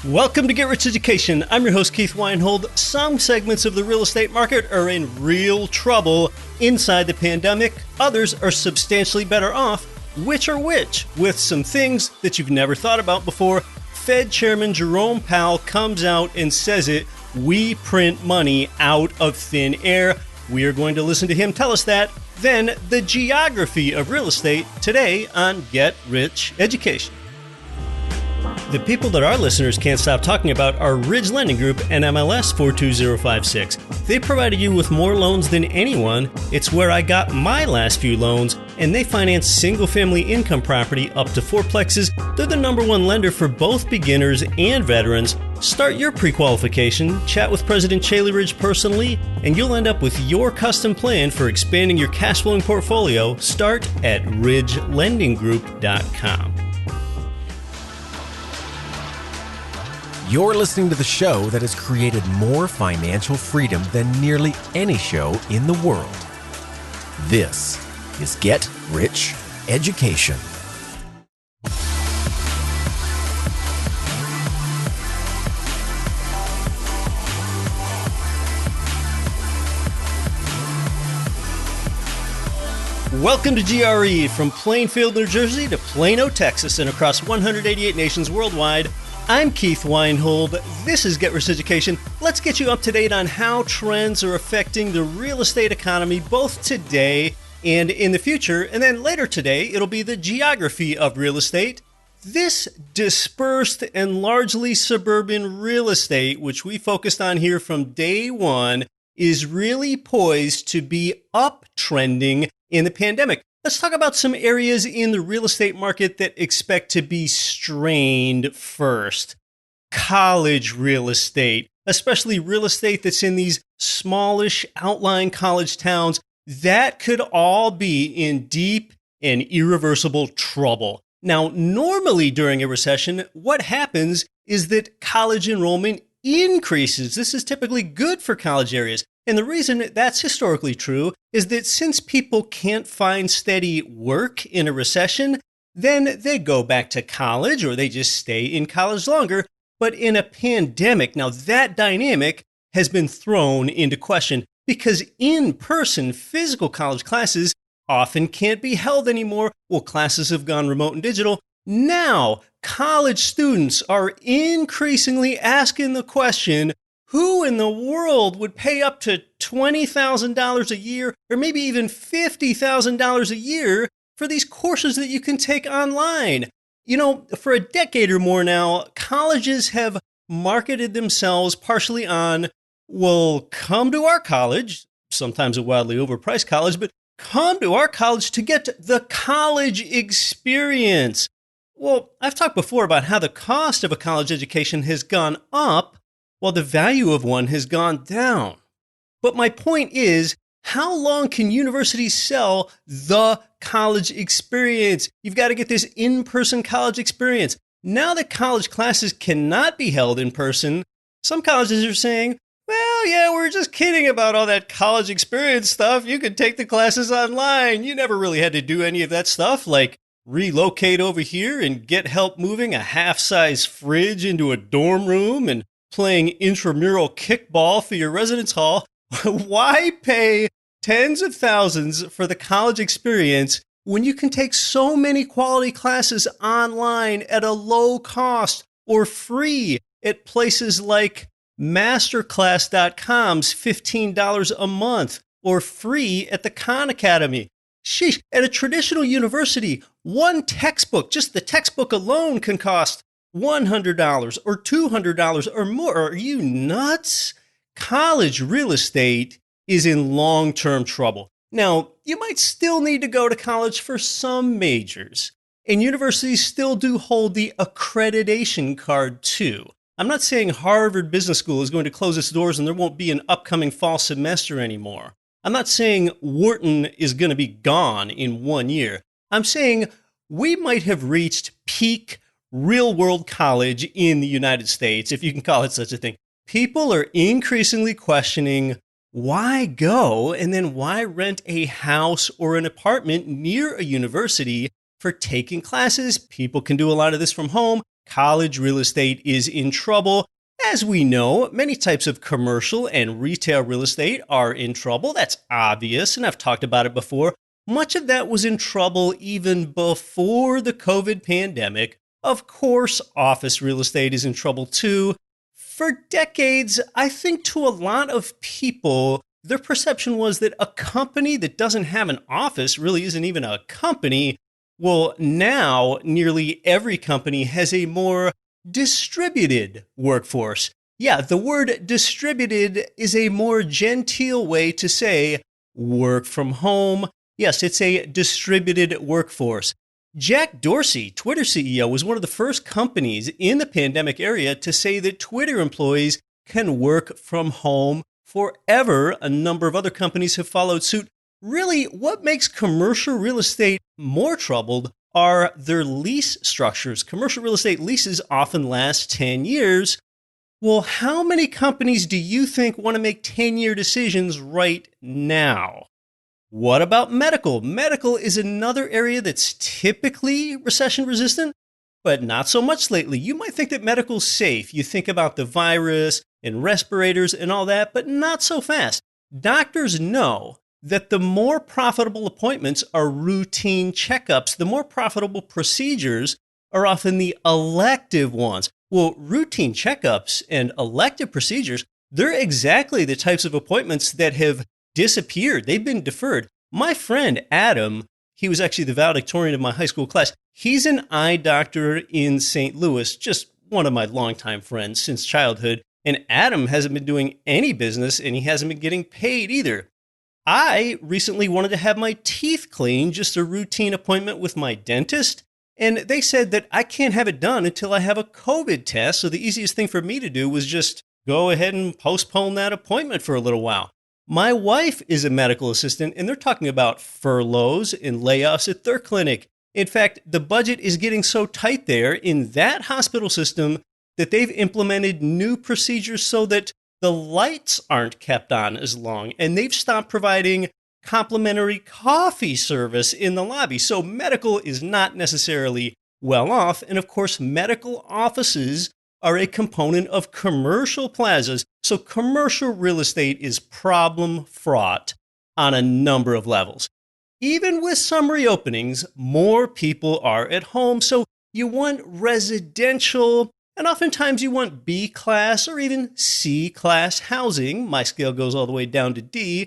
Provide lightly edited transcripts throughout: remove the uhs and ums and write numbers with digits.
Welcome to Get Rich Education. I'm your host, Keith Weinhold. Some segments of the real estate market are in real trouble inside the pandemic. Others are substantially better off. Which are which? With some things that you've never thought about before. Fed Chairman Jerome Powell comes out and says it. We print money out of thin air. We are going to listen to him tell us that. Then the geography of real estate today on Get Rich Education. The people that our listeners can't stop talking about are Ridge Lending Group and MLS 42056. They provided you with more loans than anyone. It's where I got my last few loans, and they finance single-family income property up to four-plexes. They're the number one lender for both beginners and veterans. Start your pre-qualification, chat with President Chaley Ridge personally, and you'll end up with your custom plan for expanding your cash flowing portfolio. Start at ridgelendinggroup.com. You're listening to the show that has created more financial freedom than nearly any show in the world. This is Get Rich Education. Welcome to GRE, from Plainfield, New Jersey to Plano, Texas, and across 188 nations worldwide. I'm Keith Weinhold. This is Get Rich Education. Let's get you up to date on how trends are affecting the real estate economy both today and in the future. And then later today, it'll be the geography of real estate. This dispersed and largely suburban real estate, which we focused on here from day one, is really poised to be uptrending in the pandemic. Let's talk about some areas in the real estate market that expect to be strained first. College real estate, especially real estate that's in these smallish outlying college towns, that could all be in deep and irreversible trouble. Now, normally during a recession, what happens is that college enrollment increases. This is typically good for college areas. And the reason that's historically true is that since people can't find steady work in a recession, then they go back to college or they just stay in college longer. But in a pandemic, now that dynamic has been thrown into question because in-person physical college classes often can't be held anymore. Well, classes have gone remote and digital. Now, college students are increasingly asking the question, who in the world would pay up to $20,000 a year or maybe even $50,000 a year for these courses that you can take online? You know, for a decade or more now, colleges have marketed themselves partially on, well, come to our college, sometimes a wildly overpriced college, but come to our college to get the college experience. Well, I've talked before about how the cost of a college education has gone up while the value of one has gone down. But my point is, how long can universities sell the college experience? You've got to get this in-person college experience. Now that college classes cannot be held in person, some colleges are saying, well, yeah, we're just kidding about all that college experience stuff. You could take the classes online. You never really had to do any of that stuff, like relocate over here and get help moving a half-size fridge into a dorm room and playing intramural kickball for your residence hall. Why pay tens of thousands for the college experience when you can take so many quality classes online at a low cost or free at places like masterclass.com's $15 a month or free at the Khan Academy? Sheesh, at a traditional university, one textbook, just the textbook alone, can cost $100 or $200 or more. Are you nuts? College real estate is in long-term trouble. Now, you might still need to go to college for some majors, and universities still do hold the accreditation card too. I'm not saying Harvard Business School is going to close its doors and there won't be an upcoming fall semester anymore. I'm not saying Wharton is going to be gone in 1 year. I'm saying we might have reached peak real-world college in the United States, if you can call it such a thing. People are increasingly questioning why go and then why rent a house or an apartment near a university for taking classes. People can do a lot of this from home. college real estate is in trouble. As we know, many types of commercial and retail real estate are in trouble. That's obvious, and I've talked about it before. Much of that was in trouble even before the COVID pandemic. Of course, office real estate is in trouble too. For decades, I think to a lot of people, their perception was that a company that doesn't have an office really isn't even a company. Well, now nearly every company has a more distributed workforce. Yeah, the word distributed is a more genteel way to say work from home. Yes, it's a distributed workforce. Jack Dorsey, Twitter CEO, was one of the first companies in the pandemic era to say that Twitter employees can work from home forever. A number of other companies have followed suit. Really, what makes commercial real estate more troubled are their lease structures. Commercial real estate leases often last 10 years. Well, how many companies do you think want to make 10-year decisions right now? What about medical? Medical is another area that's typically recession resistant, but not so much lately. You might think that medical's safe. You think about the virus and respirators and all that, but not so fast. Doctors know that the more profitable appointments are routine checkups. The more profitable procedures are often the elective ones. Well, routine checkups and elective procedures, they're exactly the types of appointments that have disappeared. They've been deferred. My friend Adam, he was actually the valedictorian of my high school class. He's an eye doctor in St. Louis, just one of my longtime friends since childhood. And Adam hasn't been doing any business and he hasn't been getting paid either. I recently wanted to have my teeth cleaned, just a routine appointment with my dentist. And they said that I can't have it done until I have a COVID test. So the easiest thing for me to do was just go ahead and postpone that appointment for a little while. My wife is a medical assistant, and they're talking about furloughs and layoffs at their clinic. In fact, the budget is getting so tight there in that hospital system that they've implemented new procedures so that the lights aren't kept on as long, and they've stopped providing complimentary coffee service in the lobby. So medical is not necessarily well off. And of course, medical offices are a component of commercial plazas. So commercial real estate is problem fraught on a number of levels. Even with some reopenings, more people are at home. So you want residential, and oftentimes you want B-class or even C-class housing. My scale goes all the way down to D.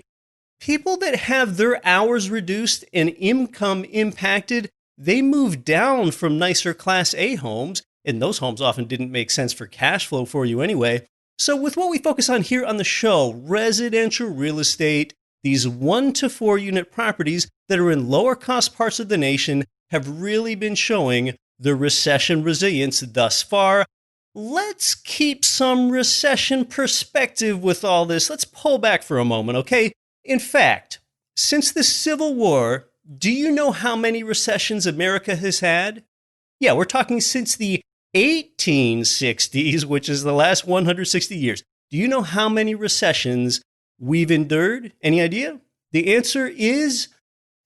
People that have their hours reduced and income impacted, they move down from nicer Class A homes, and those homes often didn't make sense for cash flow for you anyway. So with what we focus on here on the show, residential real estate, these 1 to 4 unit properties that are in lower cost parts of the nation have really been showing the recession resilience thus far. Let's keep some recession perspective with all this. Let's pull back for a moment, okay? In fact, since the Civil War, do you know how many recessions America has had? Yeah, we're talking since the 1860s, which is the last 160 years. Do you know how many recessions we've endured? Any idea? The answer is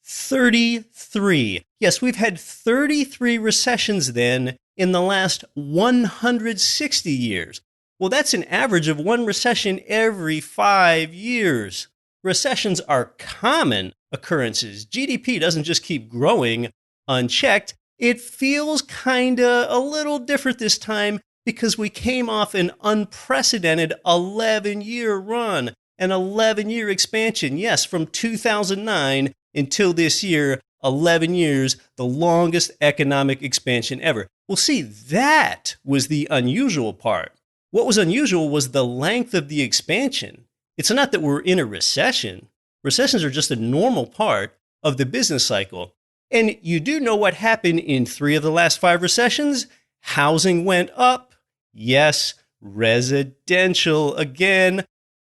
33. Yes, we've had 33 recessions then in the last 160 years. Well, that's an average of one recession every 5 years. Recessions are common occurrences. GDP doesn't just keep growing unchecked. It feels kinda a little different this time because we came off an unprecedented 11-year run, an 11-year expansion. Yes, from 2009 until this year, 11 years, the longest economic expansion ever. Well, see, that was the unusual part. What was unusual was the length of the expansion. It's not that we're in a recession. Recessions are just a normal part of the business cycle. And you do know what happened in 3 of the last 5 recessions? Housing went up. Yes, residential again.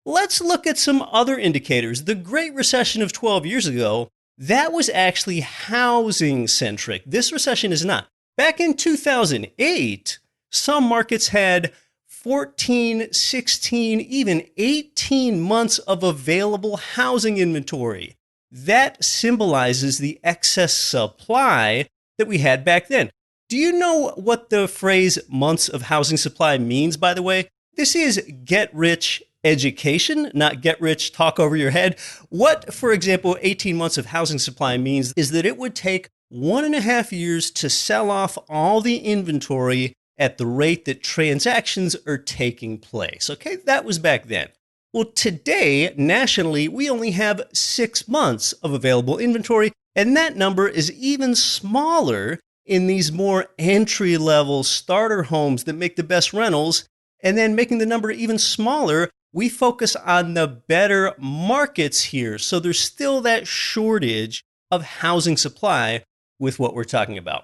Let's look at some other indicators. The Great Recession of 12 years ago, that was actually housing-centric. This recession is not. Back in 2008, some markets had 14, 16, even 18 months of available housing inventory. That symbolizes the excess supply that we had back then. Do you know what the phrase months of housing supply means, by the way? This is get rich education, not get rich talk over your head. What, for example, 18 months of housing supply means is that it would take 1.5 years to sell off all the inventory at the rate that transactions are taking place. Okay, that was back then. Well, today, nationally, we only have 6 months of available inventory, and that number is even smaller in these more entry-level starter homes that make the best rentals. And then making the number even smaller, we focus on the better markets here. So there's still that shortage of housing supply with what we're talking about.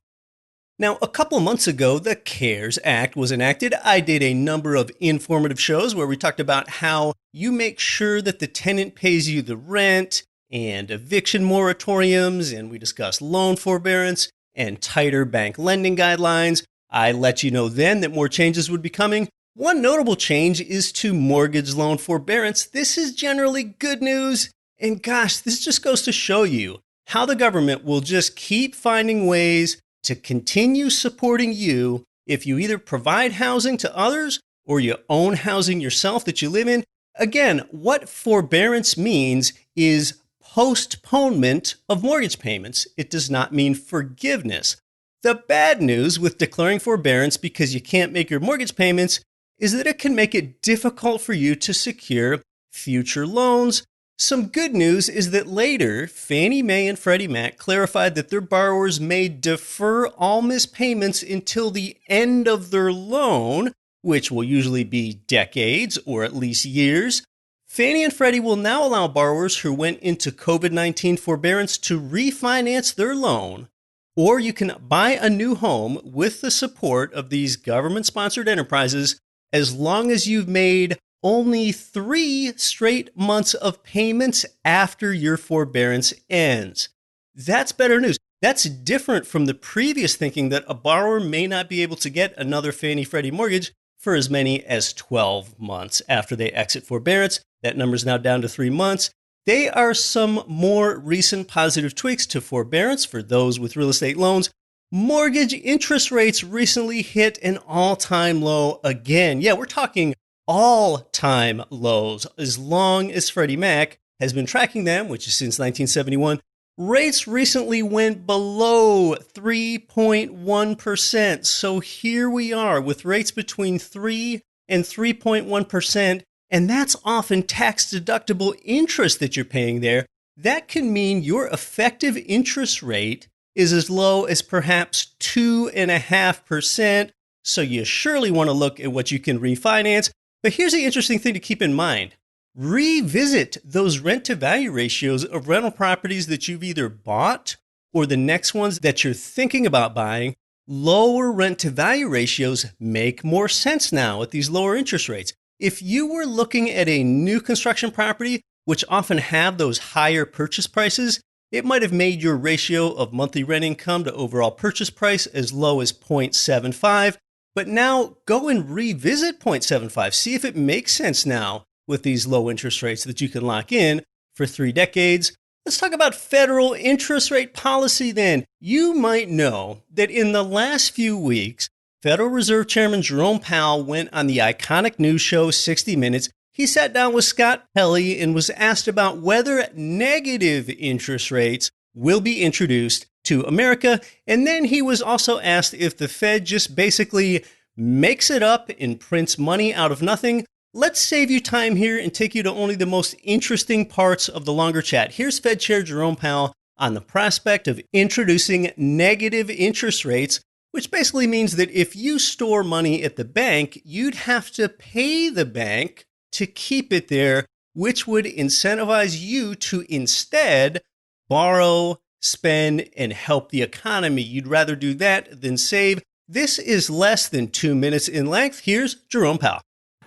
Now, a couple months ago, the CARES Act was enacted. I did a number of informative shows where we talked about how you make sure that the tenant pays you the rent and eviction moratoriums, and we discussed loan forbearance and tighter bank lending guidelines. I let you know then that more changes would be coming. One notable change is to mortgage loan forbearance. This is generally good news. And gosh, this just goes to show you how the government will just keep finding ways to continue supporting you if you either provide housing to others or you own housing yourself that you live in. Again, what forbearance means is postponement of mortgage payments. It does not mean forgiveness. The bad news with declaring forbearance because you can't make your mortgage payments is that it can make it difficult for you to secure future loans. Some good news is that later, Fannie Mae and Freddie Mac clarified that their borrowers may defer all missed payments until the end of their loan, which will usually be decades or at least years. Fannie and Freddie will now allow borrowers who went into COVID-19 forbearance to refinance their loan, or you can buy a new home with the support of these government-sponsored enterprises as long as you've made only 3 straight months of payments after your forbearance ends. That's better news. That's different from the previous thinking that a borrower may not be able to get another Fannie Freddie mortgage for as many as 12 months after they exit forbearance. That number is now down to 3 months. They are some more recent positive tweaks to forbearance for those with real estate loans. Mortgage interest rates recently hit an all-time low again. Yeah, we're talking all-time lows. As long as Freddie Mac has been tracking them, which is since 1971, rates recently went below 3.1%. So here we are with rates between 3 and 3.1%, and that's often tax-deductible interest that you're paying there. That can mean your effective interest rate is as low as perhaps 2.5%. So you surely want to look at what you can refinance. But here's the interesting thing to keep in mind. Revisit those rent-to-value ratios of rental properties that you've either bought or the next ones that you're thinking about buying. Lower rent-to-value ratios make more sense now at these lower interest rates. If you were looking at a new construction property, which often have those higher purchase prices, it might have made your ratio of monthly rent income to overall purchase price as low as 0.75. But now go and revisit 0.75. See if it makes sense now with these low interest rates that you can lock in for 3 decades. Let's talk about federal interest rate policy then. You might know that in the last few weeks, Federal Reserve Chairman Jerome Powell went on the iconic news show 60 Minutes. He sat down with Scott Pelley and was asked about whether negative interest rates will be introduced to America. And then he was also asked if the Fed just basically makes it up and prints money out of nothing. Let's save you time here and take you to only the most interesting parts of the longer chat. Here's Fed Chair Jerome Powell on the prospect of introducing negative interest rates, which basically means that if you store money at the bank, you'd have to pay the bank to keep it there, which would incentivize you to instead borrow, spend, and help the economy. You'd rather do that than save. This is less than 2 minutes in length. Here's Jerome Powell.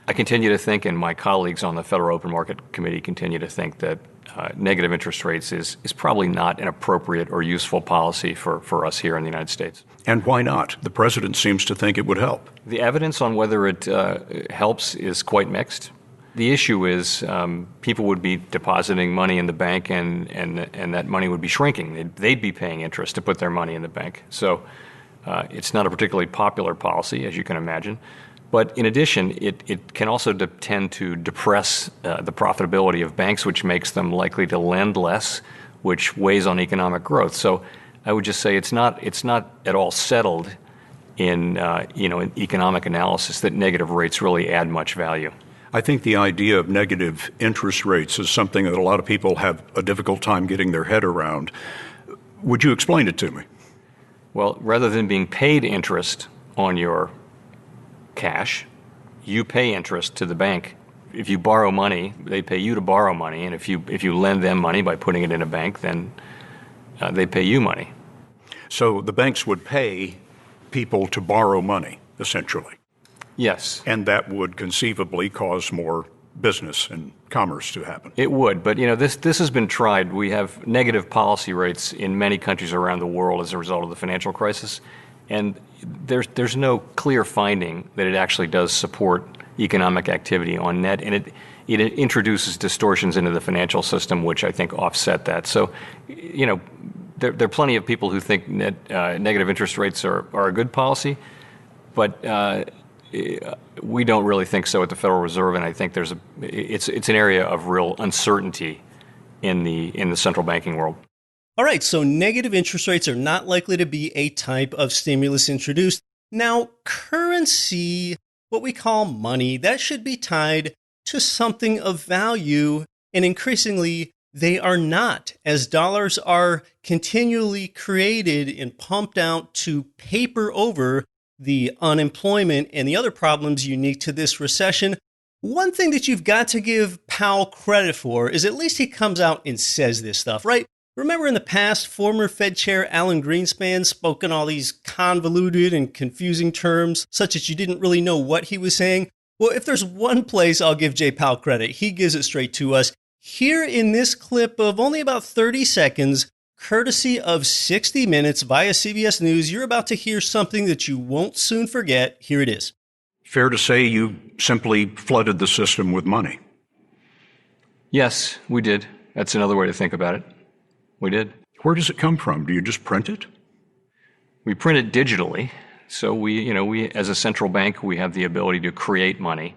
I continue to think, and my colleagues on the Federal Open Market Committee continue to think, that negative interest rates is probably not an appropriate or useful policy for us here in the United States. And why not? The president seems to think it would help. The evidence on whether it helps is quite mixed. The issue is people would be depositing money in the bank and that money would be shrinking. They'd be paying interest to put their money in the bank. So It's not a particularly popular policy, as you can imagine. But in addition, it can also tend to depress the profitability of banks, which makes them likely to lend less, which weighs on economic growth. So I would just say it's not at all settled in in economic analysis that negative rates really add much value. I think the idea of negative interest rates is something that a lot of people have a difficult time getting their head around. Would you explain it to me? Well, rather than being paid interest on your cash, you pay interest to the bank. If you borrow money, they pay you to borrow money, and if you lend them money by putting it in a bank, then they pay you money. So the banks would pay people to borrow money, essentially. Yes. And that would conceivably cause more business and commerce to happen. It would, but this has been tried. We have negative policy rates in many countries around the world as a result of the financial crisis, and there's no clear finding that it actually does support economic activity on net, and it introduces distortions into the financial system, which I think offset that. So, there are plenty of people who think negative interest rates are a good policy, but we don't really think so at the Federal Reserve, and I think it's an area of real uncertainty in the central banking world. All right, so negative interest rates are not likely to be a type of stimulus introduced. Now, currency, what we call money, that should be tied to something of value, and increasingly they are not, as dollars are continually created and pumped out to paper over the unemployment and the other problems unique to this recession. One thing that you've got to give Powell credit for is at least he comes out and says this stuff, right? Remember in the past, former Fed Chair Alan Greenspan spoke in all these convoluted and confusing terms, such that you didn't really know what he was saying? Well, if there's one place I'll give Jay Powell credit, he gives it straight to us. Here in this clip of only about 30 seconds, courtesy of 60 Minutes via CBS News, you're about to hear something that you won't soon forget. Here it is. Fair to say you simply flooded the system with money. Yes, we did. That's another way to think about it. We did. Where does it come from? Do you just print it? We print it digitally. So we as a central bank, we have the ability to create money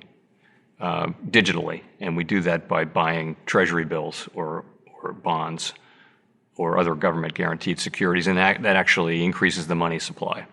digitally, and we do that by buying treasury bills or bonds or other government guaranteed securities, and that actually increases the money supply.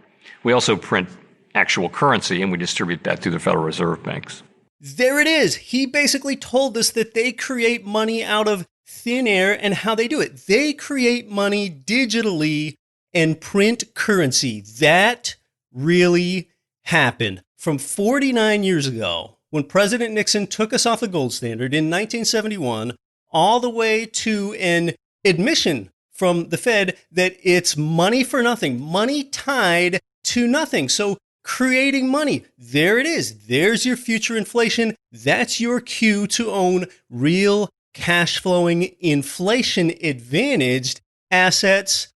We also print actual currency, and we distribute that through the Federal Reserve banks. There it is. He basically told us that they create money out of thin air, and how they do it. They create money digitally and print currency. That really happened. From 49 years ago, when President Nixon took us off the gold standard in 1971, all the way to an admission from the Fed that it's money for nothing, money tied to nothing. So creating money, there it is. There's your future inflation. That's your cue to own real cash flowing, inflation advantaged assets.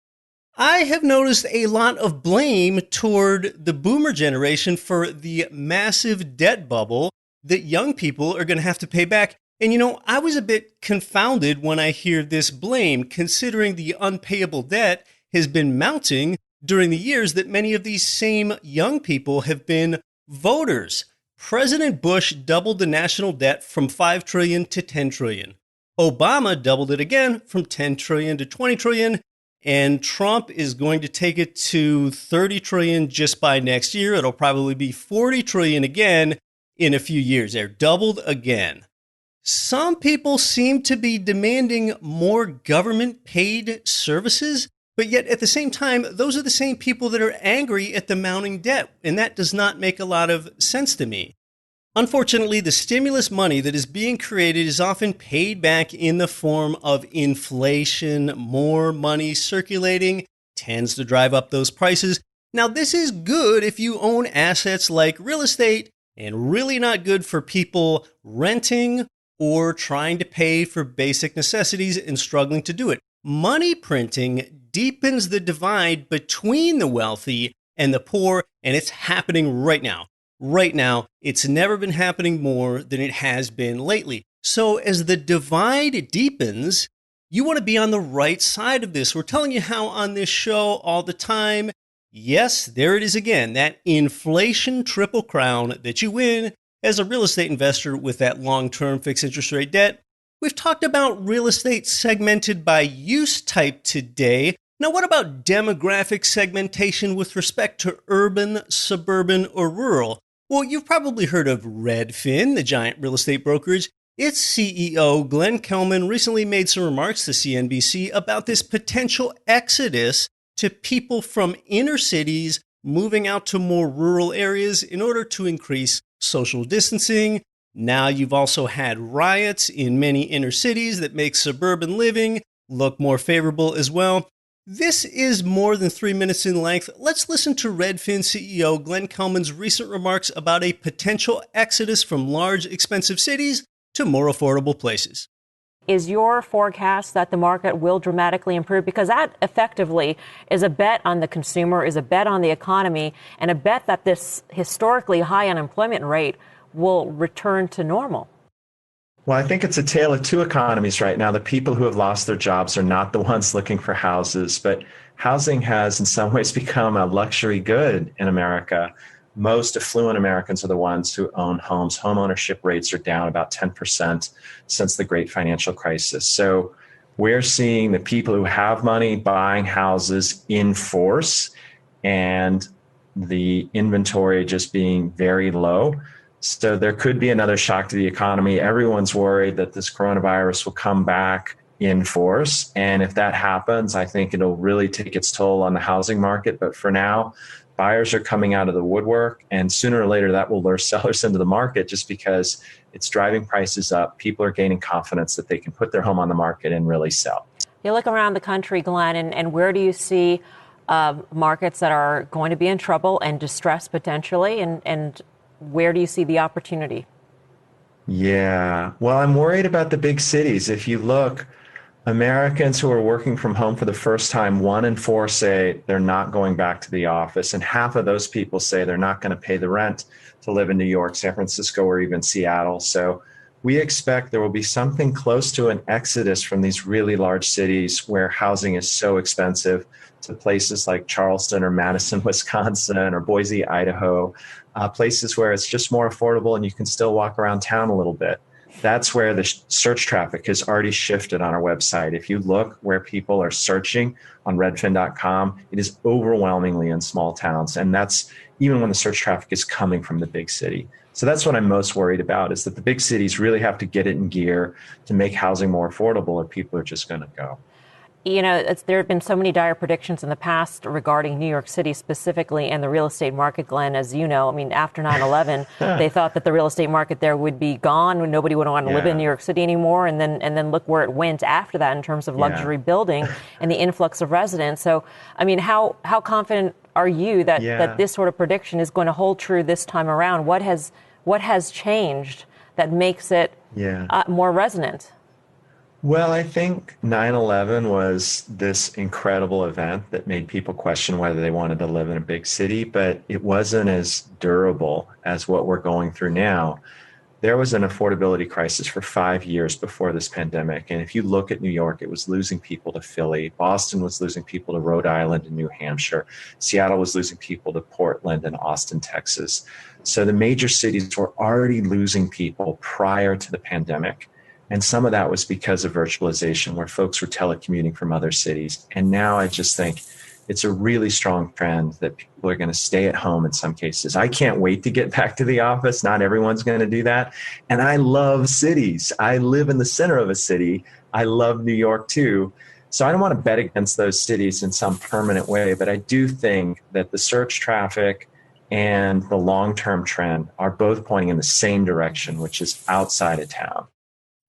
I have noticed a lot of blame toward the boomer generation for the massive debt bubble that young people are going to have to pay back. And I was a bit confounded when I hear this blame, considering the unpayable debt has been mounting during the years that many of these same young people have been voters. President Bush doubled the national debt from $5 trillion to $10 trillion. Obama doubled it again from $10 trillion to $20 trillion. And Trump is going to take it to $30 trillion just by next year. It'll probably be $40 trillion again in a few years. They're doubled again. Some people seem to be demanding more government-paid services, but yet at the same time, those are the same people that are angry at the mounting debt, and that does not make a lot of sense to me. Unfortunately, the stimulus money that is being created is often paid back in the form of inflation. More money circulating tends to drive up those prices. Now, this is good if you own assets like real estate, and really not good for people renting or trying to pay for basic necessities and struggling to do it. Money printing deepens the divide between the wealthy and the poor, and it's happening right now. Right now, it's never been happening more than it has been lately. So as the divide deepens, you want to be on the right side of this. We're telling you how on this show all the time. Yes, there it is again, that inflation triple crown that you win as a real estate investor with that long-term fixed interest rate debt. We've talked about real estate segmented by use type today. Now, what about demographic segmentation with respect to urban, suburban, or rural? Well, you've probably heard of Redfin, the giant real estate brokerage. Its CEO, Glenn Kelman, recently made some remarks to CNBC about this potential exodus to people from inner cities moving out to more rural areas in order to increase social distancing. Now you've also had riots in many inner cities that make suburban living look more favorable as well. This is more than 3 minutes in length. Let's listen to Redfin CEO Glenn Kelman's recent remarks about a potential exodus from large, expensive cities to more affordable places. Is your forecast that the market will dramatically improve? Because that effectively is a bet on the consumer, is a bet on the economy, and a bet that this historically high unemployment rate will return to normal. Well, I think it's a tale of two economies right now. The people who have lost their jobs are not the ones looking for houses, but housing has in some ways become a luxury good in America. Most affluent Americans are the ones who own homes. Home ownership rates are down about 10% since the great financial crisis. So we're seeing the people who have money buying houses in force and the inventory just being very low. So there could be another shock to the economy. Everyone's worried that this coronavirus will come back in force. And if that happens, I think it'll really take its toll on the housing market. But for now, buyers are coming out of the woodwork, and sooner or later that will lure sellers into the market just because it's driving prices up. People are gaining confidence that they can put their home on the market and really sell. You look around the country, Glenn, and where do you see markets that are going to be in trouble and distressed potentially, and where do you see the opportunity? Yeah, well, I'm worried about the big cities. If you look, Americans who are working from home for the first time, 1 in 4 say they're not going back to the office. And half of those people say they're not going to pay the rent to live in New York, San Francisco, or even Seattle. So we expect there will be something close to an exodus from these really large cities where housing is so expensive to places like Charleston or Madison, Wisconsin, or Boise, Idaho, places where it's just more affordable and you can still walk around town a little bit. That's where the search traffic has already shifted on our website. If you look where people are searching on redfin.com, it is overwhelmingly in small towns. And that's even when the search traffic is coming from the big city. So that's what I'm most worried about, is that the big cities really have to get it in gear to make housing more affordable, or people are just going to go. You know, there have been so many dire predictions in the past regarding New York City specifically and the real estate market, Glenn, as you know. I mean, after 9/11, they thought that the real estate market there would be gone and nobody would want to live in New York City anymore. And then look where it went after that in terms of luxury building and the influx of residents. So, I mean, how confident are you that this sort of prediction is going to hold true this time around? What has changed that makes it more resonant? Well, I think 9/11 was this incredible event that made people question whether they wanted to live in a big city, but it wasn't as durable as what we're going through now. There was an affordability crisis for 5 years before this pandemic. And if you look at New York, it was losing people to Philly. Boston was losing people to Rhode Island and New Hampshire. Seattle was losing people to Portland and Austin, Texas. So the major cities were already losing people prior to the pandemic. And some of that was because of virtualization, where folks were telecommuting from other cities. And now I just think it's a really strong trend that people are going to stay at home in some cases. I can't wait to get back to the office. Not everyone's going to do that. And I love cities. I live in the center of a city. I love New York too. So I don't want to bet against those cities in some permanent way, but I do think that the search traffic and the long-term trend are both pointing in the same direction, which is outside of town.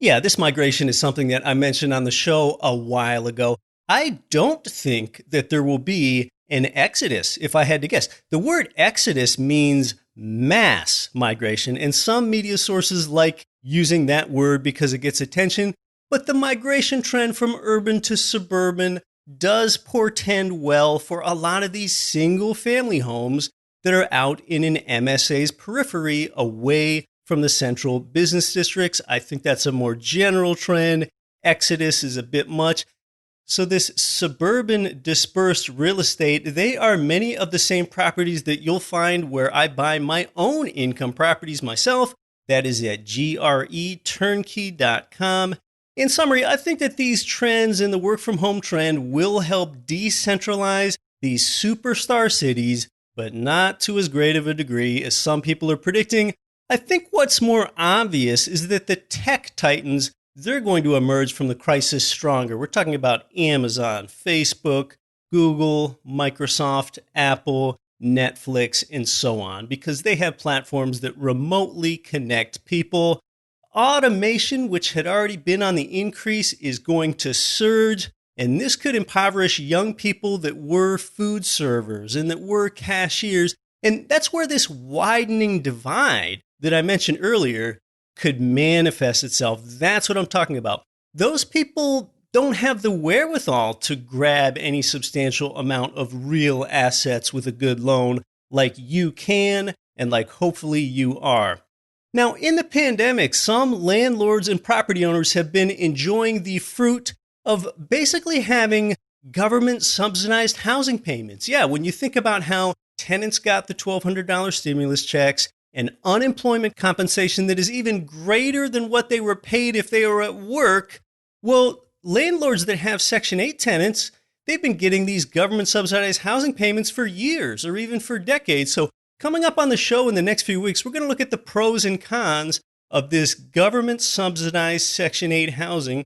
Yeah, this migration is something that I mentioned on the show a while ago. I don't think that there will be an exodus, if I had to guess. The word exodus means mass migration, and some media sources like using that word because it gets attention. But the migration trend from urban to suburban does portend well for a lot of these single-family homes that are out in an MSA's periphery, away from the central business districts. I think that's a more general trend. Exodus is a bit much. So this suburban dispersed real estate, they are many of the same properties that you'll find where I buy my own income properties myself. That is at greturnkey.com. In summary, I think that these trends and the work from home trend will help decentralize these superstar cities, but not to as great of a degree as some people are predicting. I think what's more obvious is that the tech titans, they're going to emerge from the crisis stronger. We're talking about Amazon, Facebook, Google, Microsoft, Apple, Netflix, and so on, because they have platforms that remotely connect people. Automation, which had already been on the increase, is going to surge, and this could impoverish young people that were food servers and that were cashiers. And that's where this widening divide that I mentioned earlier could manifest itself. That's what I'm talking about. Those people don't have the wherewithal to grab any substantial amount of real assets with a good loan like you can and like hopefully you are. Now, in the pandemic, some landlords and property owners have been enjoying the fruit of basically having government subsidized housing payments. Yeah, when you think about how tenants got the $1,200 stimulus checks and unemployment compensation that is even greater than what they were paid if they were at work, well, landlords that have Section 8 tenants, they've been getting these government subsidized housing payments for years or even for decades. So coming up on the show in the next few weeks, we're going to look at the pros and cons of this government subsidized Section 8 housing.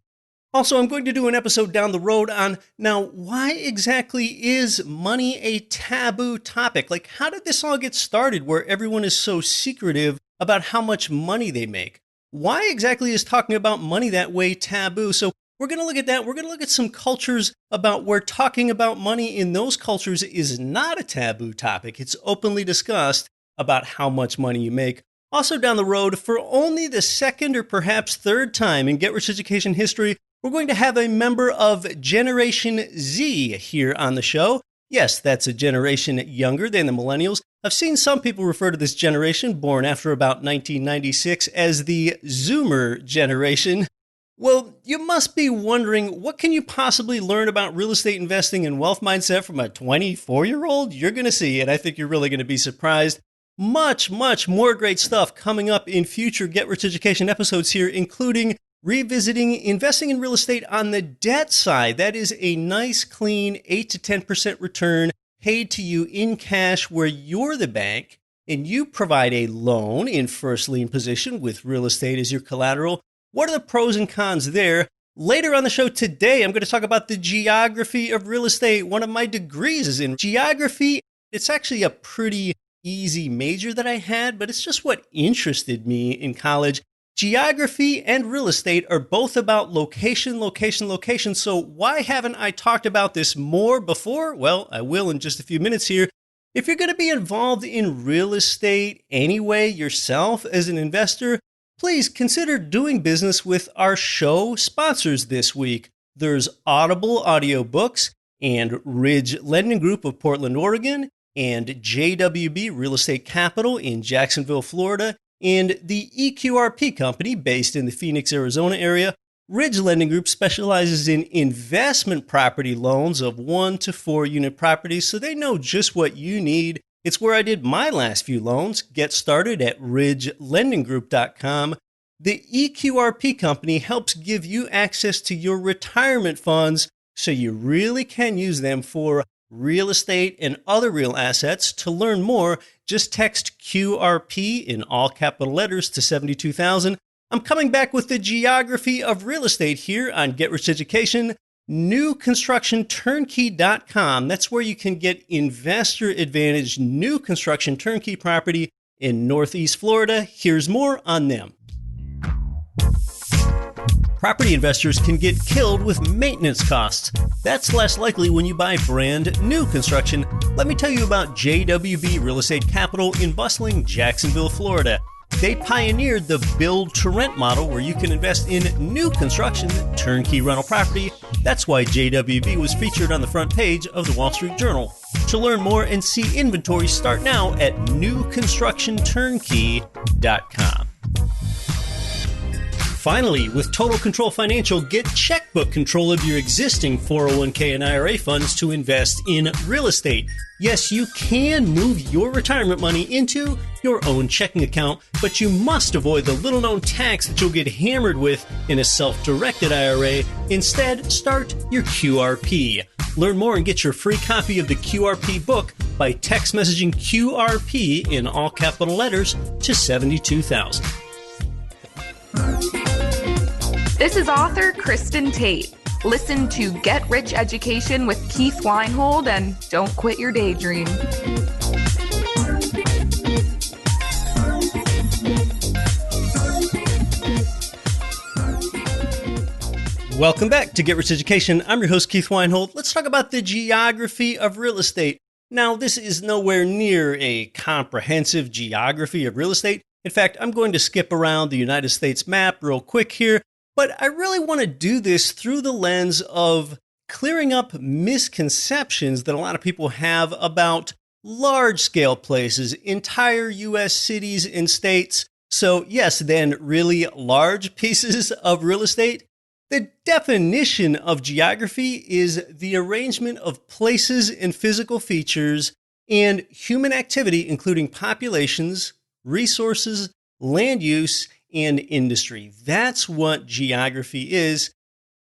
Also, I'm going to do an episode down the road on, now, why exactly is money a taboo topic? Like, how did this all get started where everyone is so secretive about how much money they make? Why exactly is talking about money that way taboo? So we're going to look at that. We're going to look at some cultures about where talking about money in those cultures is not a taboo topic. It's openly discussed about how much money you make. Also down the road, for only the second or perhaps third time in Get Rich Education history, we're going to have a member of Generation Z here on the show. Yes, that's a generation younger than the millennials. I've seen some people refer to this generation, born after about 1996, as the Zoomer generation. Well, you must be wondering, what can you possibly learn about real estate investing and wealth mindset from a 24-year-old? You're going to see, and I think you're really going to be surprised. Much, much more great stuff coming up in future Get Rich Education episodes here, including revisiting investing in real estate on the debt side. That is a nice, clean 8 to 10% return paid to you in cash where you're the bank and you provide a loan in first lien position with real estate as your collateral. What are the pros and cons there? Later on the show today, I'm going to talk about the geography of real estate. One of my degrees is in geography. It's actually a pretty easy major that I had, but it's just what interested me in college. Geography and real estate are both about location, location, location. So why haven't I talked about this more before? Well, I will in just a few minutes here. If you're going to be involved in real estate anyway yourself as an investor, please consider doing business with our show sponsors this week. There's Audible audiobooks and Ridge Lending Group of Portland, Oregon, and JWB Real Estate Capital in Jacksonville, Florida, and the EQRP company based in the Phoenix, Arizona area. Ridge Lending Group specializes in investment property loans of 1 to 4 unit properties, so they know just what you need. It's where I did my last few loans. Get started at ridgelendinggroup.com. The EQRP company helps give you access to your retirement funds so you really can use them for real estate and other real assets. To learn more, just text QRP in all capital letters to 72,000. I'm coming back with the geography of real estate here on Get Rich Education. NewConstructionTurnkey.com. That's where you can get investor advantage new construction turnkey property in Northeast Florida. Here's more on them. Property investors can get killed with maintenance costs. That's less likely when you buy brand new construction. Let me tell you about JWB Real Estate Capital in bustling Jacksonville, Florida. They pioneered the build-to-rent model where you can invest in new construction, turnkey rental property. That's why JWB was featured on the front page of the Wall Street Journal. To learn more and see inventory, start now at newconstructionturnkey.com. Finally, with Total Control Financial, get checkbook control of your existing 401k and IRA funds to invest in real estate. Yes, you can move your retirement money into your own checking account, but you must avoid the little-known tax that you'll get hammered with in a self-directed IRA. Instead, start your QRP. Learn more and get your free copy of the QRP book by text messaging QRP in all capital letters to 72,000. This is author Kristen Tate. Listen to Get Rich Education with Keith Weinhold and don't quit your daydream. Welcome back to Get Rich Education. I'm your host, Keith Weinhold. Let's talk about the geography of real estate. Now, this is nowhere near a comprehensive geography of real estate. In fact, I'm going to skip around the United States map real quick here, but I really want to do this through the lens of clearing up misconceptions that a lot of people have about large-scale places, entire U.S. cities and states. So yes, then really large pieces of real estate. The definition of geography is the arrangement of places and physical features and human activity, including populations, resources, land use, and industry. That's what geography is.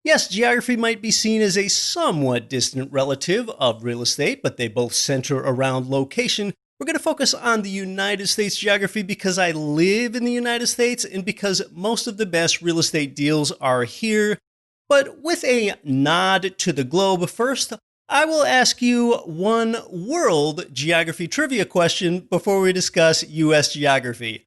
Yes, geography might be seen as a somewhat distant relative of real estate, but they both center around location. We're going to focus on the United States geography because I live in the United States and because most of the best real estate deals are here. But with a nod to the globe, first, I will ask you one world geography trivia question before we discuss U.S. geography.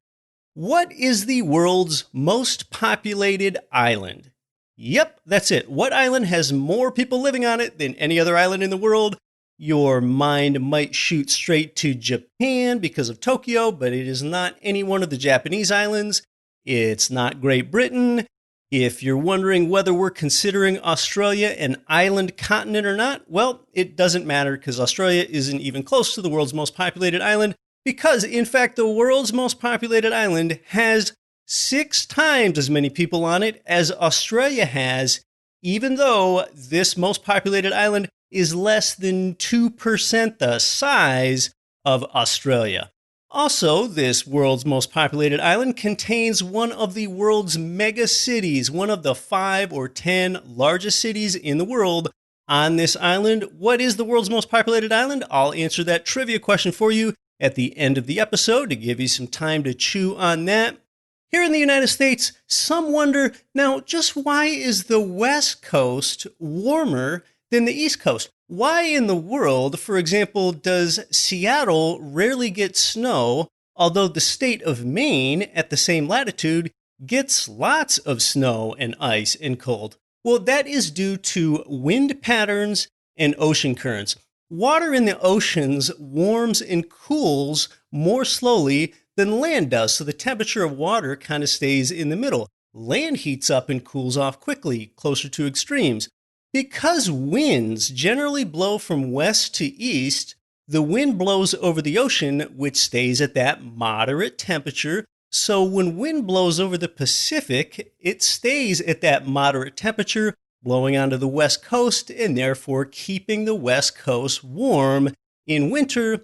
What is the world's most populated island? Yep, that's it. What island has more people living on it than any other island in the world? Your mind might shoot straight to Japan because of Tokyo, but it is not any one of the Japanese islands. It's not Great Britain. If you're wondering whether we're considering Australia an island continent or not, well, it doesn't matter because Australia isn't even close to the world's most populated island. Because, in fact, the world's most populated island has 6 times as many people on it as Australia has, even though this most populated island is less than 2% the size of Australia. Also, this world's most populated island contains one of the world's mega cities, one of the 5 or 10 largest cities in the world on this island. What is the world's most populated island? I'll answer that trivia question for you at the end of the episode to give you some time to chew on that. Here in the United States, some wonder, now just why is the West Coast warmer than the East Coast? Why in the world, for example, does Seattle rarely get snow, although the state of Maine at the same latitude gets lots of snow and ice and cold? Well, that is due to wind patterns and ocean currents. Water in the oceans warms and cools more slowly than land does, so the temperature of water kind of stays in the middle. Land heats up and cools off quickly, closer to extremes. Because winds generally blow from west to east, the wind blows over the ocean, which stays at that moderate temperature. So when wind blows over the Pacific, it stays at that moderate temperature, blowing onto the West Coast and therefore keeping the West Coast warm in winter.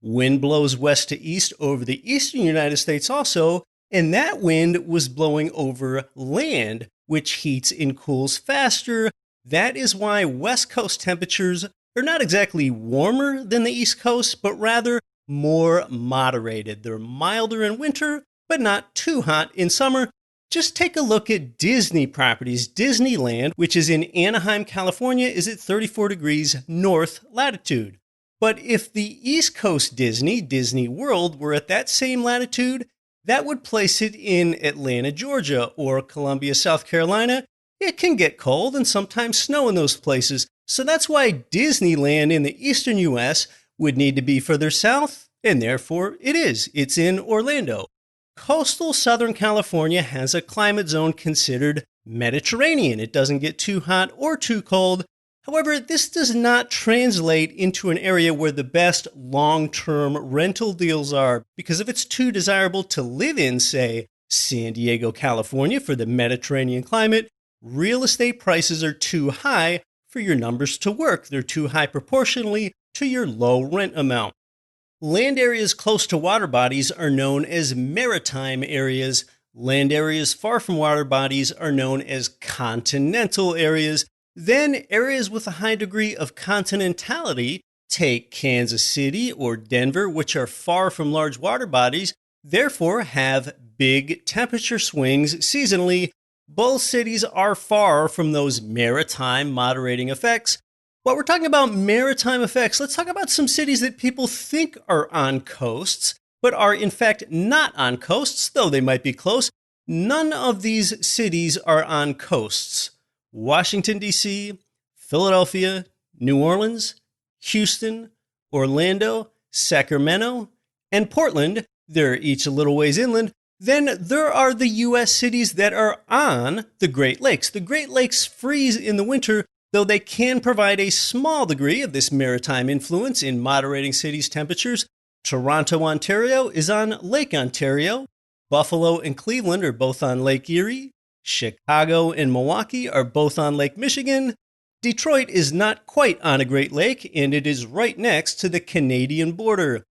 Wind blows west to east over the eastern United States also, and that wind was blowing over land, which heats and cools faster. That is why West Coast temperatures are not exactly warmer than the East Coast, but rather more moderated. They're milder in winter, but not too hot in summer. Just take a look at Disney properties. Disneyland, which is in Anaheim, California, is at 34 degrees north latitude. But if the East Coast Disney World, were at that same latitude, that would place it in Atlanta, Georgia, or Columbia, South Carolina. It can get cold and sometimes snow in those places. So that's why Disneyland in the eastern U.S. would need to be further south, and therefore it is. It's in Orlando. Coastal Southern California has a climate zone considered Mediterranean. It doesn't get too hot or too cold. However, this does not translate into an area where the best long-term rental deals are, because if it's too desirable to live in, say, San Diego, California for the Mediterranean climate, real estate prices are too high for your numbers to work. They're too high proportionally to your low rent amount. Land areas close to water bodies are known as maritime areas. Land areas far from water bodies are known as continental areas. Then areas with a high degree of continentality, take Kansas City or Denver, which are far from large water bodies, therefore have big temperature swings seasonally. Both cities are far from those maritime moderating effects. While we're talking about maritime effects, let's talk about some cities that people think are on coasts, but are in fact not on coasts, though they might be close. None of these cities are on coasts. Washington, D.C., Philadelphia, New Orleans, Houston, Orlando, Sacramento, and Portland. They're each a little ways inland. Then there are the U.S. cities that are on the Great Lakes. The Great Lakes freeze in the winter, though they can provide a small degree of this maritime influence in moderating cities' temperatures. Toronto, Ontario is on Lake Ontario. Buffalo and Cleveland are both on Lake Erie. Chicago and Milwaukee are both on Lake Michigan. Detroit is not quite on a Great Lake, and it is right next to the Canadian border.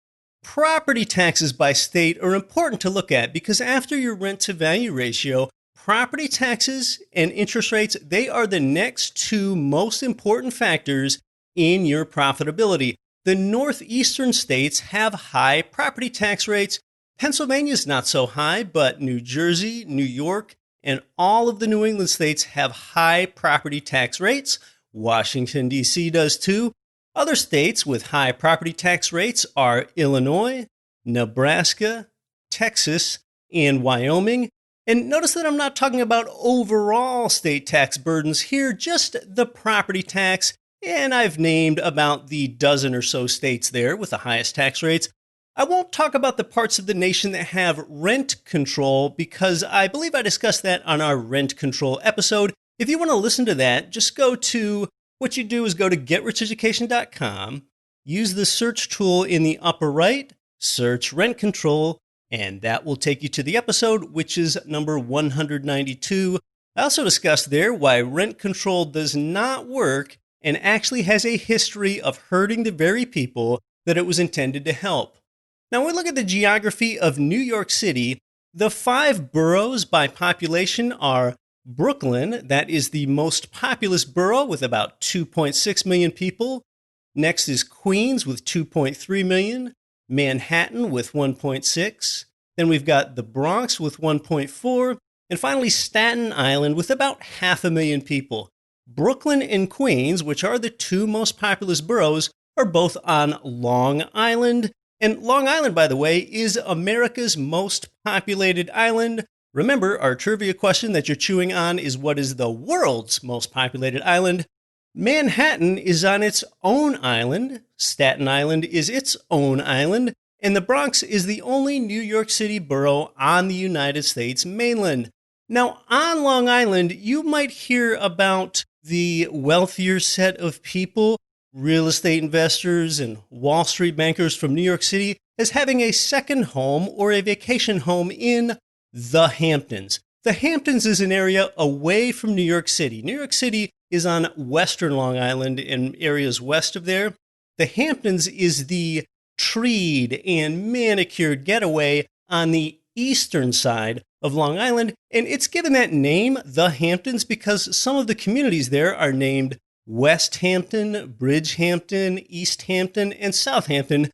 Property taxes by state are important to look at because after your rent-to-value ratio, property taxes and interest rates, they are the next two most important factors in your profitability. The northeastern states have high property tax rates. Pennsylvania is not so high, but New Jersey, New York, and all of the New England states have high property tax rates. Washington, D.C. does too. Other states with high property tax rates are Illinois, Nebraska, Texas, and Wyoming. And notice that I'm not talking about overall state tax burdens here, just the property tax. And I've named about the dozen or so states there with the highest tax rates. I won't talk about the parts of the nation that have rent control because I believe I discussed that on our rent control episode. If you want to listen to that, just go to, what you do is go to getricheducation.com, use the search tool in the upper right, search rent control, and that will take you to the episode, which is number 192. I also discussed there why rent control does not work and actually has a history of hurting the very people that it was intended to help. Now, when we look at the geography of New York City, the 5 boroughs by population are Brooklyn, that is the most populous borough with about 2.6 million people. Next is Queens with 2.3 million, Manhattan with 1.6. Then we've got the Bronx with 1.4, and finally Staten Island with about 500,000 people. Brooklyn and Queens, which are the 2 most populous boroughs, are both on Long Island. And Long Island, by the way, is America's most populated island. Remember, our trivia question that you're chewing on is what is the world's most populated island? Manhattan is on its own island. Staten Island is its own island. And the Bronx is the only New York City borough on the United States mainland. Now, on Long Island, you might hear about the wealthier set of people, real estate investors and Wall Street bankers from New York City, as having a second home or a vacation home in the Hamptons. The Hamptons is an area away from New York City. New York City is on western Long Island and areas west of there. The Hamptons is the treed and manicured getaway on the eastern side of Long Island, and it's given that name, the Hamptons, because some of the communities there are named West Hampton, Bridgehampton, East Hampton, and Southampton.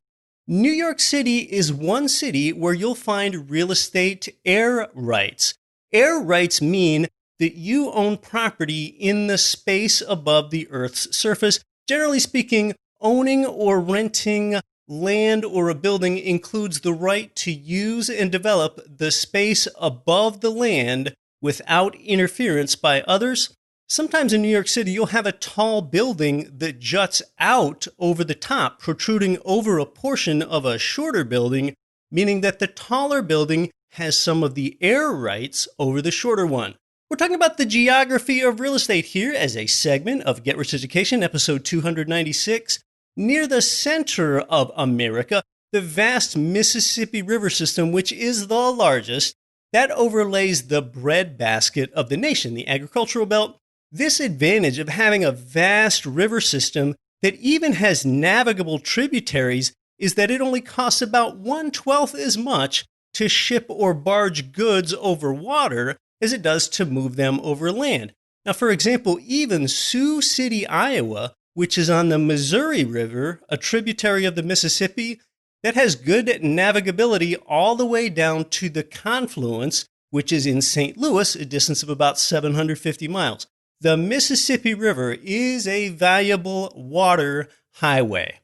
New York City is one city where you'll find real estate air rights. Air rights mean that you own property in the space above the Earth's surface. Generally speaking, owning or renting land or a building includes the right to use and develop the space above the land without interference by others. Sometimes in New York City, you'll have a tall building that juts out over the top, protruding over a portion of a shorter building, meaning that the taller building has some of the air rights over the shorter one. We're talking about the geography of real estate here as a segment of Get Rich Education, episode 296. Near the center of America, the vast Mississippi River system, which is the largest, that overlays the breadbasket of the nation, the agricultural belt. This advantage of having a vast river system that even has navigable tributaries is that it only costs about 1/12 as much to ship or barge goods over water as it does to move them over land. Now, for example, even Sioux City, Iowa, which is on the Missouri River, a tributary of the Mississippi, that has good navigability all the way down to the confluence, which is in St. Louis, a distance of about 750 miles. The Mississippi River is a valuable water highway.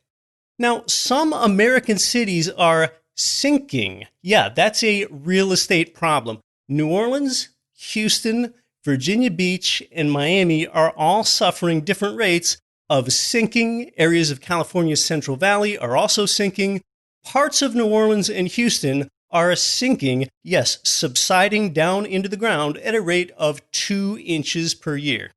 Now, some American cities are sinking. Yeah, that's a real estate problem. New Orleans, Houston, Virginia Beach, and Miami are all suffering different rates of sinking. Areas of California's Central Valley are also sinking. Parts of New Orleans and Houston are sinking, yes, subsiding down into the ground at a rate of 2 inches per year.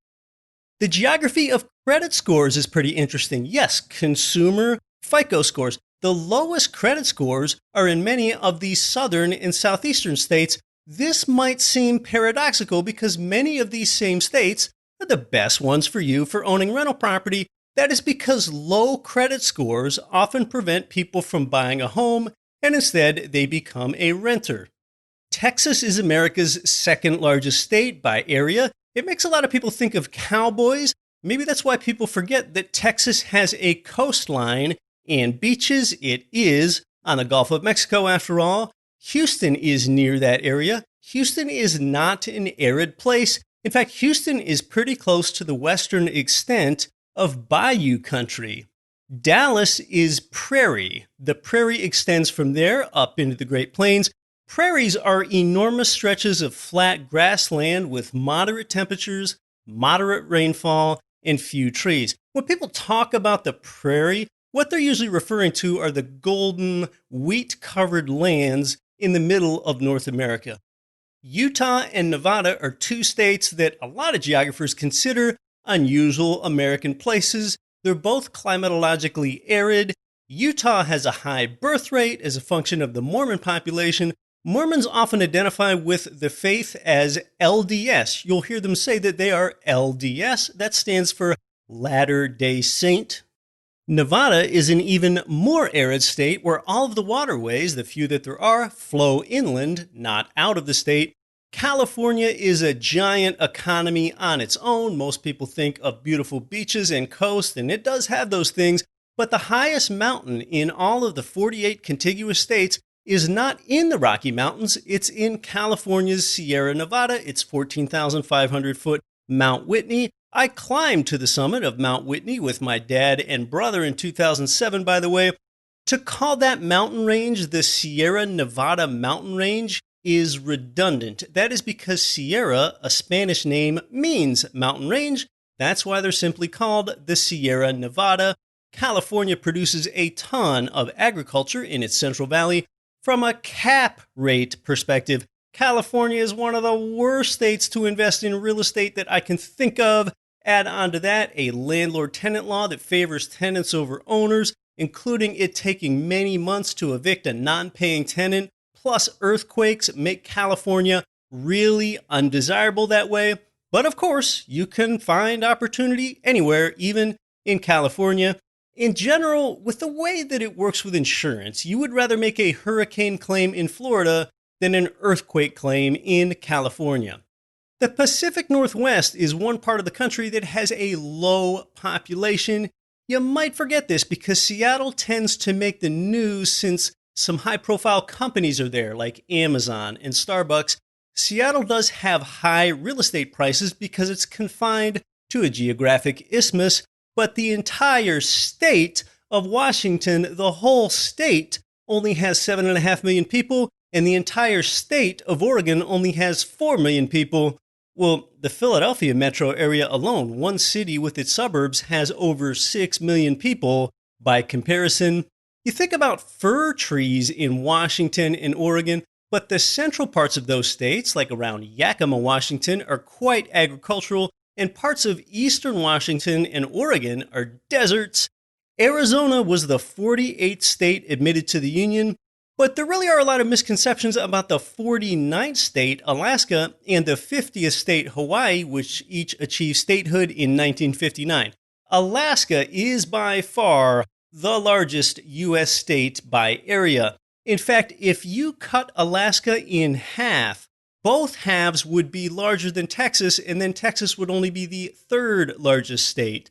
The geography of credit scores is pretty interesting. Yes, consumer FICO scores. The lowest credit scores are in many of the southern and southeastern states. This might seem paradoxical because many of these same states are the best ones for you for owning rental property. That is because low credit scores often prevent people from buying a home, and instead they become a renter. Texas is America's second largest state by area. It makes a lot of people think of cowboys. Maybe that's why people forget that Texas has a coastline and beaches. It is on the Gulf of Mexico, after all. Houston is near that area. Houston is not an arid place. In fact, Houston is pretty close to the western extent of bayou country. Dallas is prairie. The prairie extends from there up into the Great Plains. Prairies are enormous stretches of flat grassland with moderate temperatures, moderate rainfall, and few trees. When people talk about the prairie, what they're usually referring to are the golden, wheat-covered lands in the middle of North America. Utah and Nevada are two states that a lot of geographers consider unusual American places. They're both climatologically arid. Utah has a high birth rate as a function of the Mormon population. Mormons often identify with the faith as LDS. You'll hear them say that they are LDS. That stands for Latter-day Saint. Nevada is an even more arid state where all of the waterways, the few that there are, flow inland, not out of the state. California is a giant economy on its own. Most people think of beautiful beaches and coast, and it does have those things. But the highest mountain in all of the 48 contiguous states is not in the Rocky Mountains. It's in California's Sierra Nevada. It's 14,500 foot Mount Whitney. I climbed to the summit of Mount Whitney with my dad and brother in 2007, by the way. To call that mountain range the Sierra Nevada Mountain Range is redundant. That is because Sierra, a Spanish name, means mountain range. That's why they're simply called the Sierra Nevada. California produces a ton of agriculture in its Central Valley. From a cap rate perspective, California is one of the worst states to invest in real estate that I can think of. Add on to that a landlord-tenant law that favors tenants over owners, including it taking many months to evict a non-paying tenant, plus earthquakes make California really undesirable that way. But of course, you can find opportunity anywhere, even in California. In general, with the way that it works with insurance, you would rather make a hurricane claim in Florida than an earthquake claim in California. The Pacific Northwest is one part of the country that has a low population. You might forget this because Seattle tends to make the news since some high-profile companies are there, like Amazon and Starbucks. Seattle does have high real estate prices because it's confined to a geographic isthmus, but the entire state of Washington, the whole state, only has 7.5 million people, and the entire state of Oregon only has 4 million people. Well, the Philadelphia metro area alone, one city with its suburbs, has over 6 million people. By comparison, you think about fir trees in Washington and Oregon, but the central parts of those states, like around Yakima, Washington, are quite agricultural, and parts of eastern Washington and Oregon are deserts. Arizona was the 48th state admitted to the Union, But there really are a lot of misconceptions about the 49th state, Alaska, and the 50th state, Hawaii, which each achieved statehood in 1959. Alaska is by far the largest U.S. state by area. In fact, if you cut Alaska in half, both halves would be larger than Texas, and then Texas would only be the third largest state.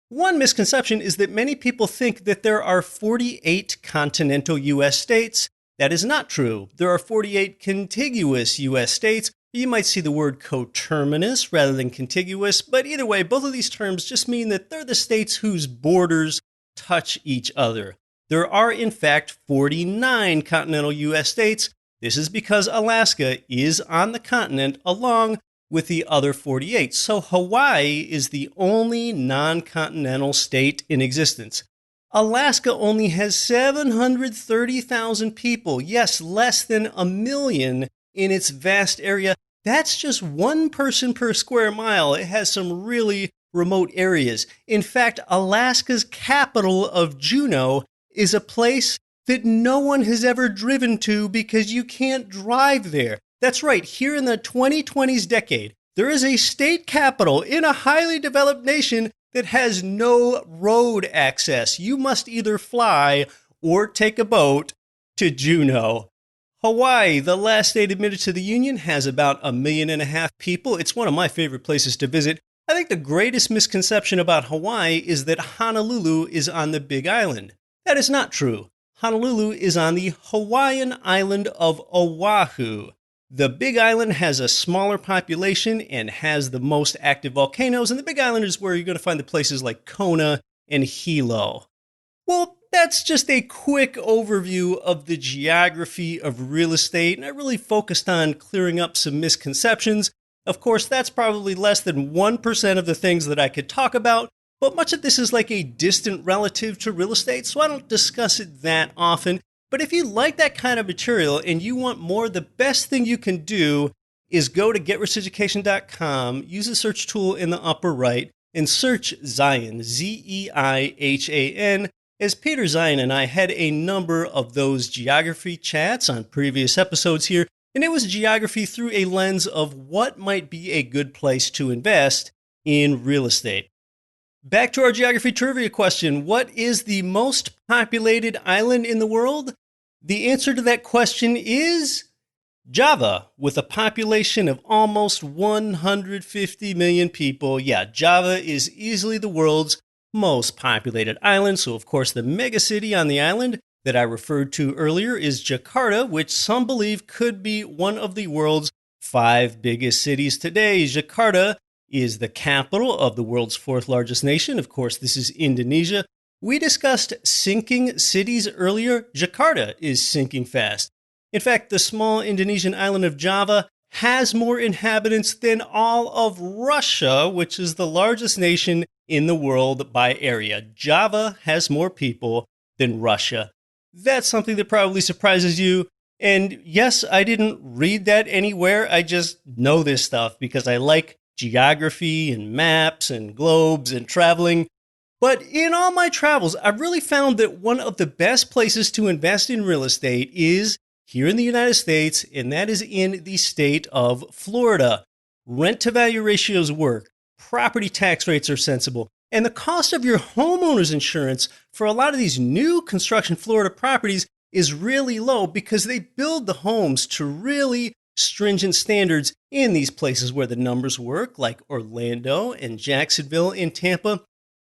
One misconception is that many people think that there are 48 continental U.S. states. That is not true. There are 48 contiguous U.S. states. You might see the word coterminous rather than contiguous, but either way, both of these terms just mean that they're the states whose borders touch each other. There are, in fact, 49 continental U.S. states. This is because Alaska is on the continent along with the other 48. So Hawaii is the only non-continental state in existence. Alaska only has 730,000 people. Yes, less than a million in its vast area. That's just one person per square mile. It has some really remote areas. In fact, Alaska's capital of Juneau is a place that no one has ever driven to because you can't drive there. That's right, here in the 2020s decade, there is a state capital in a highly developed nation that has no road access. You must either fly or take a boat to Juneau. Hawaii, the last state admitted to the Union, has about 1.5 million people. It's one of my favorite places to visit. I think the greatest misconception about Hawaii is that Honolulu is on the Big Island. That is not true. Honolulu is on the Hawaiian island of Oahu. The Big Island has a smaller population and has the most active volcanoes, and the Big Island is where you're going to find the places like Kona and Hilo. Well, that's just a quick overview of the geography of real estate, and I really focused on clearing up some misconceptions. Of course, that's probably less than 1% of the things that I could talk about, but much of this is like a distant relative to real estate, so I don't discuss it that often. But if you like that kind of material and you want more, the best thing you can do is go to GetRichEducation.com, use the search tool in the upper right, and search Zion, Zeihan. As Peter Zion and I had a number of those geography chats on previous episodes here, and it was geography through a lens of what might be a good place to invest in real estate. Back to our geography trivia question. What is the most populated island in the world? The answer to that question is Java, with a population of almost 150 million people. Yeah, Java is easily the world's most populated island. So, of course, the megacity on the island that I referred to earlier is Jakarta, which some believe could be one of the world's 5 biggest cities today. Jakarta is the capital of the world's 4th largest nation. Of course, this is Indonesia. We discussed sinking cities earlier. Jakarta is sinking fast. In fact, the small Indonesian island of Java has more inhabitants than all of Russia, which is the largest nation in the world by area. Java has more people than Russia. That's something that probably surprises you. And yes, I didn't read that anywhere. I just know this stuff because I like geography and maps and globes and traveling. But in all my travels, I've really found that one of the best places to invest in real estate is here in the United States, and that is in the state of Florida. Rent-to-value ratios work, property tax rates are sensible, and the cost of your homeowner's insurance for a lot of these new construction Florida properties is really low because they build the homes to really stringent standards in these places where the numbers work, like Orlando and Jacksonville and Tampa.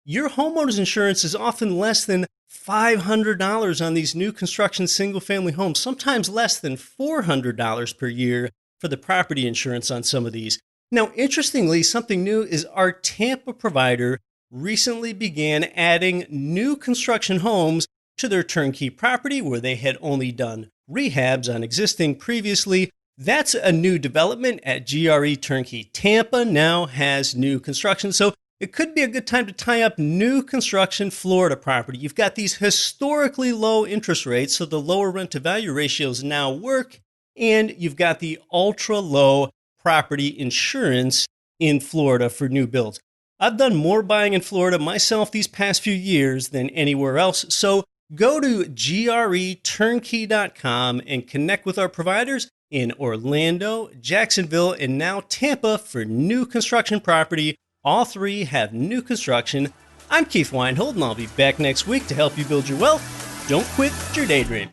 Your homeowner's insurance is often less than $500 on these new construction single-family homes, sometimes less than $400 per year for the property insurance on some of these. Now, interestingly, something new is our Tampa provider recently began adding new construction homes to their turnkey property where they had only done rehabs on existing previously. That's a new development at GRE Turnkey. Tampa now has new construction, so it could be a good time to tie up new construction Florida property. You've got these historically low interest rates, so the lower rent-to-value ratios now work, and you've got the ultra-low property insurance in Florida for new builds. I've done more buying in Florida myself these past few years than anywhere else, so Go to greturnkey.com and connect with our providers in Orlando, Jacksonville, and now Tampa for new construction property. All three have new construction. I'm Keith Weinhold, and I'll be back next week to help you build your wealth. Don't quit your daydream.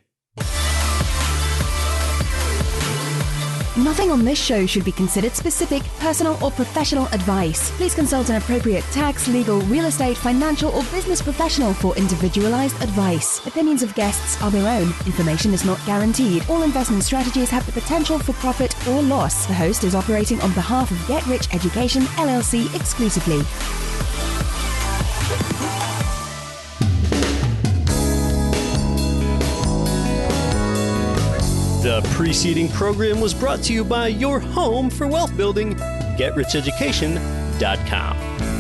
Nothing on this show should be considered specific, personal, or professional advice. Please consult an appropriate tax, legal, real estate, financial, or business professional for individualized advice. Opinions of guests are their own. Information is not guaranteed. All investment strategies have the potential for profit or loss. The host is operating on behalf of Get Rich Education, LLC exclusively. The preceding program was brought to you by your home for wealth building, GetRichEducation.com.